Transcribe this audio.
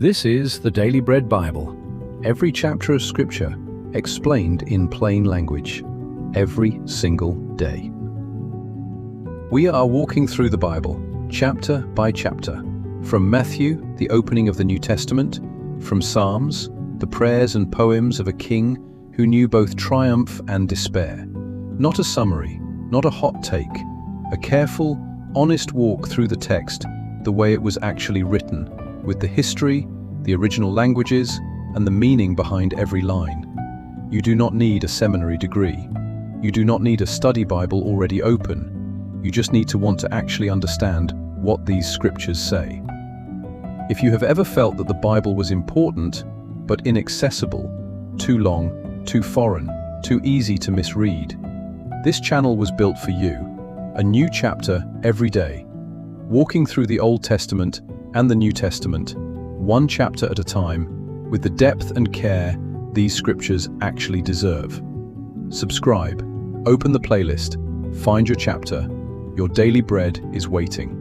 This is the Daily Bread Bible. Every chapter of Scripture explained in plain language, every single day. We are walking through the Bible, chapter by chapter, from Matthew, the opening of the New Testament, from Psalms, the prayers and poems of a king who knew both triumph and despair. Not a summary, not a hot take, a careful, honest walk through the text the way it was actually written, with the history, the original languages, and the meaning behind every line. You do not need a seminary degree. You do not need a study Bible already open. You just need to want to actually understand what these scriptures say. If you have ever felt that the Bible was important, but inaccessible, too long, too foreign, too easy to misread, this channel was built for you. A new chapter every day, walking through the Old Testament and the New Testament, one chapter at a time, with the depth and care these scriptures actually deserve. Subscribe, open the playlist, find your chapter. Your daily bread is waiting.